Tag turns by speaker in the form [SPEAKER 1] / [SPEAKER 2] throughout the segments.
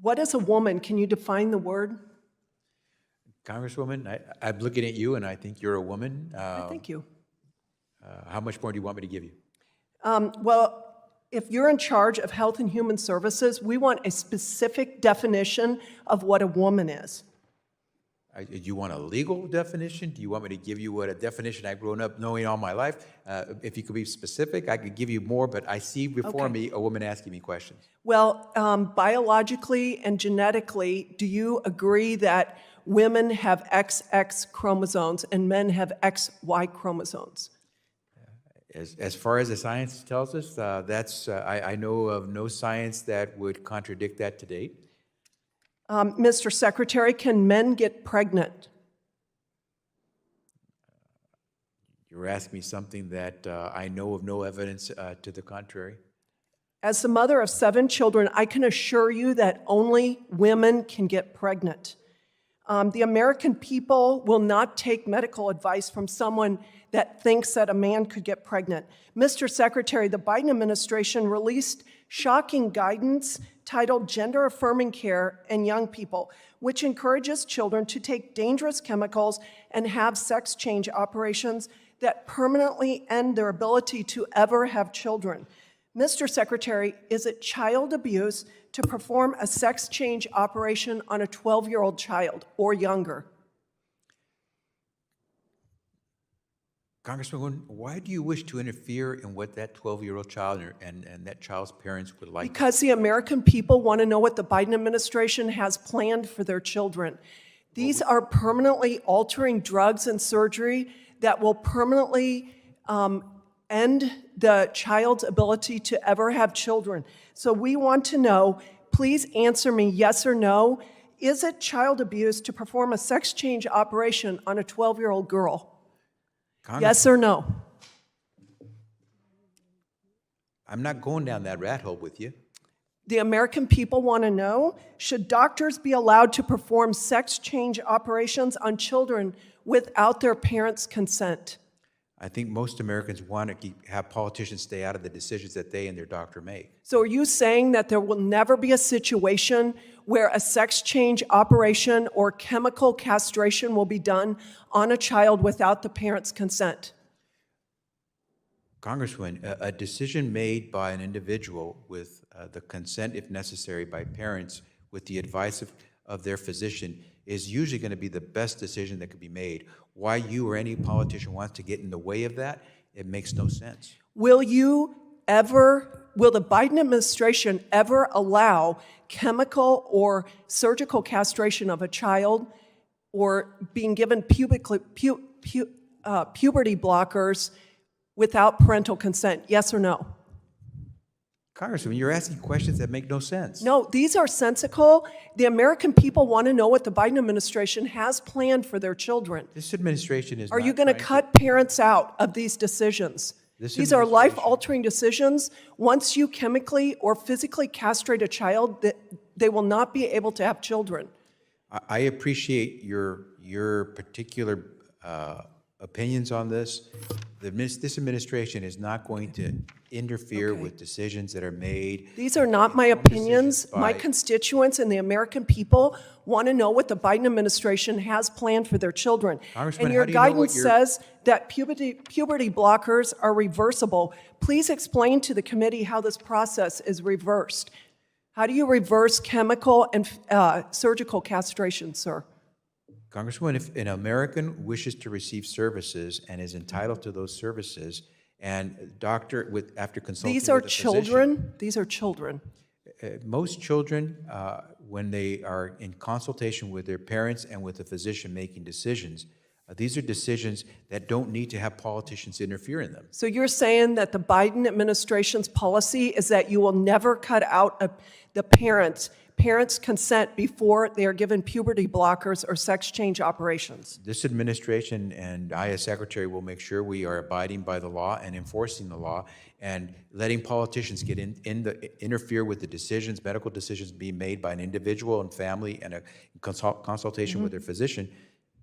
[SPEAKER 1] What is a woman? Can you define the word?
[SPEAKER 2] Congresswoman, I'm looking at you, and I think you're a woman.
[SPEAKER 1] Thank you.
[SPEAKER 2] How much more do you want me to give you?
[SPEAKER 1] Well, if you're in charge of Health and Human Services, we want a specific definition of what a woman is.
[SPEAKER 2] Do you want a legal definition? Do you want me to give you what a definition I've grown up knowing all my life? If you could be specific, I could give you more, but I see before me a woman asking me questions.
[SPEAKER 1] Well, biologically and genetically, do you agree that women have XX chromosomes and men have XY chromosomes?
[SPEAKER 2] As far as the science tells us, I know of no science that would contradict that to date.
[SPEAKER 1] Mr. Secretary, can men get pregnant?
[SPEAKER 2] You're asking me something that I know of no evidence to the contrary.
[SPEAKER 1] As the mother of 7 children, I can assure you that only women can get pregnant. The American people will not take medical advice from someone that thinks that a man could get pregnant. Mr. Secretary, the Biden administration released shocking guidance titled Gender Affirming Care in Young People, which encourages children to take dangerous chemicals and have sex change operations that permanently end their ability to ever have children. Mr. Secretary, is it child abuse to perform a sex change operation on a 12-year-old child or younger?
[SPEAKER 2] Congresswoman, why do you wish to interfere in what that 12-year-old child and that child's parents would like?
[SPEAKER 1] Because the American people want to know what the Biden administration has planned for their children. These are permanently altering drugs and surgery that will permanently end the child's ability to ever have children. So we want to know, please answer me yes or no, is it child abuse to perform a sex change operation on a 12-year-old girl? Yes or no?
[SPEAKER 2] I'm not going down that rat hole with you.
[SPEAKER 1] The American people want to know, should doctors be allowed to perform sex change operations on children without their parents' consent?
[SPEAKER 2] I think most Americans want to have politicians stay out of the decisions that they and their doctor make.
[SPEAKER 1] So are you saying that there will never be a situation where a sex change operation or chemical castration will be done on a child without the parent's consent?
[SPEAKER 2] Congresswoman, a decision made by an individual with the consent, if necessary, by parents with the advice of their physician is usually going to be the best decision that could be made. Why you or any politician wants to get in the way of that, it makes no sense.
[SPEAKER 1] Will the Biden administration ever allow chemical or surgical castration of a child or being given puberty blockers without parental consent? Yes or no?
[SPEAKER 2] Congresswoman, you're asking questions that make no sense.
[SPEAKER 1] No, these are sensical. The American people want to know what the Biden administration has planned for their children.
[SPEAKER 2] This administration is
[SPEAKER 1] Are
[SPEAKER 2] not
[SPEAKER 1] you going to
[SPEAKER 2] trying
[SPEAKER 1] cut parents out of these decisions? These are life-altering decisions. Once you chemically or physically castrate a child, they will not be able to have children.
[SPEAKER 2] I appreciate your particular opinions on this. This administration is not going to interfere with decisions that are made.
[SPEAKER 1] These are not my opinions. My constituents and the American people want to know what the Biden administration has planned for their children.
[SPEAKER 2] Congressman,
[SPEAKER 1] and your
[SPEAKER 2] how do you know
[SPEAKER 1] guidance says that puberty blockers are reversible. Please explain to the committee how this process is reversed. How do you reverse chemical and surgical castration, sir?
[SPEAKER 2] Congresswoman, if an American wishes to receive services and is entitled to those services, and after consulting
[SPEAKER 1] These are
[SPEAKER 2] with a
[SPEAKER 1] children.
[SPEAKER 2] physician,
[SPEAKER 1] These are children.
[SPEAKER 2] most children, when they are in consultation with their parents and with a physician making decisions, these are decisions that don't need to have politicians interfere in them.
[SPEAKER 1] So you're saying that the Biden administration's policy is that you will never cut out the parents' consent before they are given puberty blockers or sex change operations?
[SPEAKER 2] This administration and I as secretary will make sure we are abiding by the law and enforcing the law, and letting politicians get interfere with the decisions, medical decisions being made by an individual and family and a consultation with their physician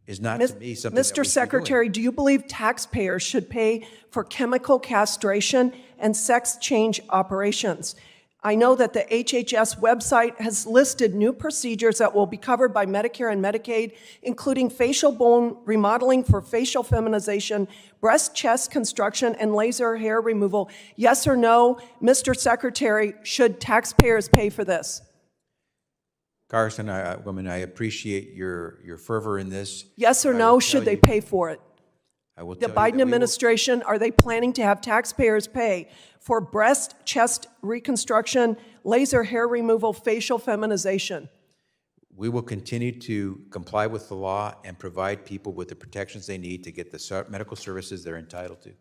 [SPEAKER 2] is not to me something that we should
[SPEAKER 1] Mr.
[SPEAKER 2] be
[SPEAKER 1] Secretary,
[SPEAKER 2] doing.
[SPEAKER 1] do you believe taxpayers should pay for chemical castration and sex change operations? I know that the HHS website has listed new procedures that will be covered by Medicare and Medicaid, including facial bone remodeling for facial feminization, breast chest construction, and laser hair removal. Yes or no, Mr. Secretary, should taxpayers pay for this?
[SPEAKER 2] Congressman, I appreciate your fervor in this.
[SPEAKER 1] Yes or
[SPEAKER 2] I
[SPEAKER 1] no,
[SPEAKER 2] will
[SPEAKER 1] should
[SPEAKER 2] tell
[SPEAKER 1] they
[SPEAKER 2] you-
[SPEAKER 1] pay for it?
[SPEAKER 2] I will
[SPEAKER 1] The
[SPEAKER 2] tell you
[SPEAKER 1] Biden
[SPEAKER 2] that we will-
[SPEAKER 1] administration, are they planning to have taxpayers pay for breast, chest reconstruction, laser hair removal, facial feminization?
[SPEAKER 2] We will continue to comply with the law and provide people with the protections they need to get the medical services they're entitled to.